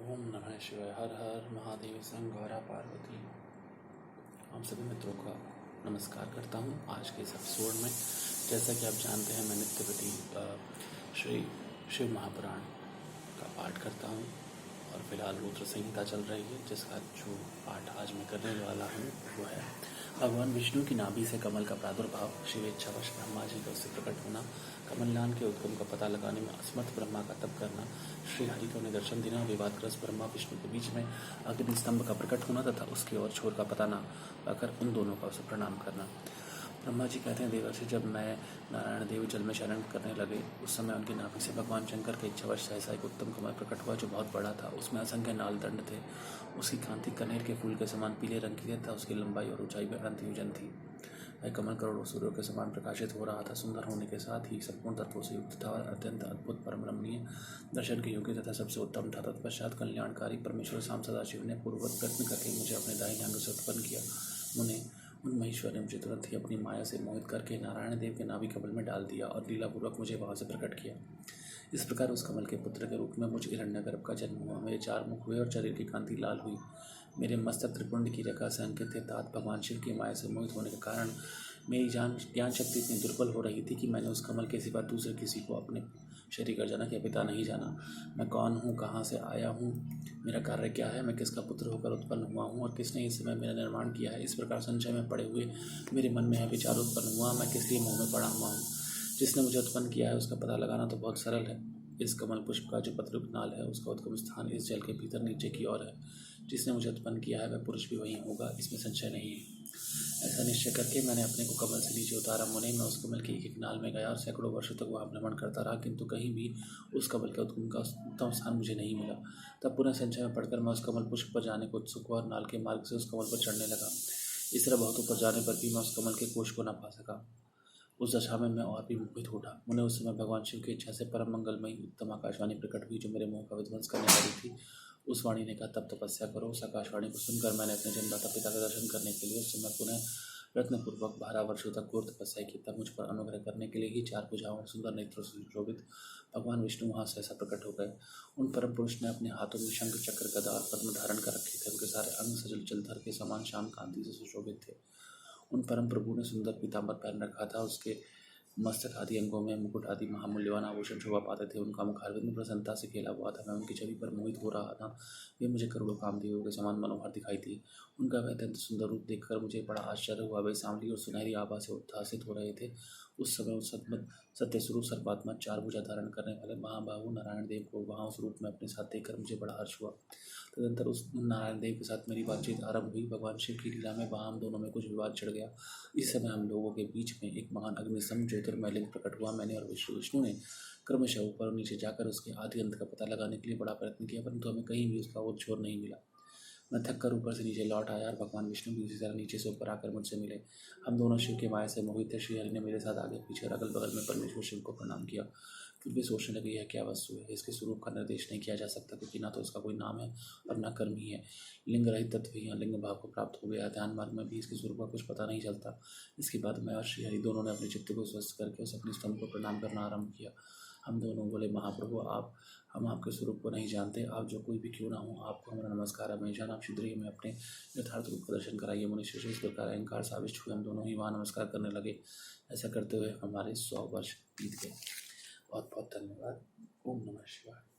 ओम नमः शिवाय। हर हर महादेव संगौरा पार्वती। हम सभी मित्रों का नमस्कार करता हूँ। आज के इस एपिसोड में जैसा कि आप जानते हैं, मैं नित्य प्रति श्री शिव महापुराण का पाठ करता हूँ और फिलहाल रुद्र संहिता चल रही है, जिसका जो पाठ आज मैं करने वाला हूँ वो है भगवान विष्णु की नाभि से कमल का प्रादुर्भाव, शिव इच्छावश ब्रह्मा जी का उससे प्रकट होना, कमलनान के उद्गम का पता लगाने में असमर्थ ब्रह्मा का तप करना, श्री हरि का उन्हें दर्शन देना, विवादग्रस्त ब्रह्मा विष्णु के बीच में अग्नि स्तंभ का प्रकट होना तथा उसके और छोर का पता न पाकर उन दोनों का उसे प्रणाम करना। ब्रह्मा जी कहते हैं, देवर्षि, जब मैं नारायण देव जल में शरण करने लगे उस समय उनकी नाभि से भगवान शंकर के इच्छावश सहसा एक उत्तम कमल प्रकट हुआ, जो बहुत बड़ा था। उसमें असंख्य नाल दंड थे। उसकी कांति कनेर के फूल के समान पीले रंग की तथा उसकी लंबाई और ऊंचाई में अनंत योजन थी। वह कमल करोड़ों सूर्यों के समान प्रकाशित हो रहा था। सुंदर होने के साथ ही संपूर्ण तत्वों से युक्त था और अत्यंत अद्भुत परम रमणीय, दर्शन के योग्य तथा सबसे उत्तम था। तत्पश्चात कल्याणकारी परमेश्वर शाम सदाशिव ने पूर्ववत प्रयत्न करके मुझे अपने दाहिने अंग से उत्पन्न किया। उन महेश्वर ने मुझे तुरंत ही अपनी माया से मोहित करके नारायण देव के नाभि कमल में डाल दिया और लीलापूर्वक मुझे वहां से प्रकट किया। इस प्रकार उस कमल के पुत्र के रूप में मुझ हिरण्यगर्भ का जन्म हुआ। मेरे 4 मुख हुए और शरीर की कांति लाल हुई। मेरे मस्तक त्रिपुंड की रेखा से अंकित थे। तात भगवान शिव की माया से मोहित होने के कारण मेरी ज्ञान शक्ति इतनी दुर्बल हो रही थी कि मैंने उस कमल के सिवा दूसरे किसी को अपने शरीर का जनक या पिता नहीं जाना। मैं कौन हूँ, कहाँ से आया हूँ, मेरा कार्य क्या है, मैं किसका पुत्र होकर उत्पन्न हुआ हूँ और किसने इस समय मेरा निर्माण किया है, इस प्रकार संशय में पड़े हुए मेरे मन में यह विचार उत्पन्न हुआ, मैं किस लिए मुँह में पड़ा हुआ हूँ। जिसने मुझे उत्पन्न किया है उसका पता लगाना तो बहुत सरल है। इस कमल पुष्प का जो पत्र नाल है उसका उद्गम स्थान इस जल के भीतर नीचे की ओर है। जिसने मुझे उत्पन्न किया है वह पुरुष भी वहीं होगा, इसमें संशय नहीं है। ऐसा निश्चय करके मैंने अपने को कमल से नीचे उतारा। मुने, मैं उस कमल के एक नाल में गया और सैकड़ों वर्षों तक वहाँ भ्रमण करता रहा, किंतु कहीं भी उस कमल के उद्गम का उत्तम स्थान मुझे नहीं मिला। तब पुनः संशय में पड़कर मैं उस कमल पुष्प पर जाने को उत्सुक हुआ और नाल के मार्ग से उस कमल पर चढ़ने लगा। इस तरह बहुत ऊपर जाने पर भी मैं उस कमल के कोश को न पा सका। उस दशा में मैं और भी मोहित उठा। मुझे उस समय भगवान शिव की इच्छा से परम मंगलमयी उत्तम आकाशवाणी प्रकट हुई, जो मेरे मुंह का विध्वंस करने वाली थी। उस वाणी ने कहा, तब तपस्या करो। उस आकाशवाणी को सुनकर मैंने अपने जन्मदाता पिता का दर्शन करने के लिए उस समय पुनः रत्नपूर्वक 12 वर्षों तक घोर तपस्या की। तब मुझ पर अनुग्रह करने के लिए ही 4 भुजाओं और सुंदर नेत्रों से सुशोभित भगवान विष्णु वहाँ सहसा प्रकट हो गए। उन परम पुरुष ने अपने हाथों में शंख, चक्र, गदा और पद्म धारण कर रखे थे। उनके सारे अंग सजल जलधर के समान श्याम कांति से सुशोभित थे। उन परम प्रभु ने सुंदर पीताम्बर पहन रखा था। उसके मस्तक आदि अंगों में मुकुट आदि महामूल्यवान आभूषण शोभा पाते थे। उनका मुख अरविंद प्रसन्नता से खेला हुआ था। मैं उनकी छवि पर मोहित हो रहा था। वे मुझे करोड़ों कामदेवों के समान मनोहर दिखाई दिए। उनका वह अत्यंत सुंदर रूप देखकर मुझे बड़ा आश्चर्य हुआ। वे सांवली और सुनहरी आभा से उद्भासित हो रहे थे। उस समय उस सत्यस्वरूप सर्वात्मा 4 भुजा धारण करने वाले महाबाहु नारायण देव को वहाँ उस रूप में अपने साथ देखकर मुझे बड़ा हर्ष हुआ। तदनंतर उस नारायण देव के साथ मेरी बातचीत आरंभ हुई। भगवान शिव की लीला में वहाँ हम दोनों में कुछ विवाद छिड़ गया। इस समय हम लोगों के बीच में एक महान अग्निसम ज्योतिर्मय लिंग प्रकट हुआ। मैंने और विष्णु ने क्रमशः ऊपर और नीचे जाकर उसके आदि अंत का पता लगाने के लिए बड़ा प्रयत्न किया, परंतु हमें कहीं भी उसका वो छोर नहीं मिला। मैं थक कर ऊपर से नीचे लौट आया और भगवान विष्णु भी उसी तरह नीचे से ऊपर आकर मुझसे मिले। हम दोनों शिव के माया से मोहित थे। श्री हरि ने मेरे साथ आगे पीछे और अगल बगल में परमेश्वर शिव को प्रणाम किया। फिर भी सोचने लगे, यह क्या वस्तु है, इसके स्वरूप का निर्देश नहीं किया जा सकता, क्योंकि ना तो इसका कोई नाम है और न कर्म ही है। लिंग रहित तत्व ही लिंग भाव को प्राप्त हो गया। ध्यान मार्ग में भी इसके स्वरूप का कुछ पता नहीं चलता। इसके बाद मैं और श्री हरि दोनों ने अपने चित्त को स्वस्थ करके उस अपने स्तंभ को प्रणाम करना आरंभ किया। हम दोनों बोले, महाप्रभु, हम आपके स्वरूप को नहीं जानते। आप जो कोई भी क्यों ना हो, आपको हमारा नमस्कार है। हमेशा आप शीघ्र ही हमें अपने यथार्थ रूप का दर्शन कराइए। मुनिश्रेष्ठ इस प्रकार अहंकार साविष्ट हुए। हम दोनों ही वहाँ नमस्कार करने लगे। ऐसा करते हुए हमारे 100 वर्ष बीत गए। बहुत बहुत धन्यवाद। ओम नमः शिवाय।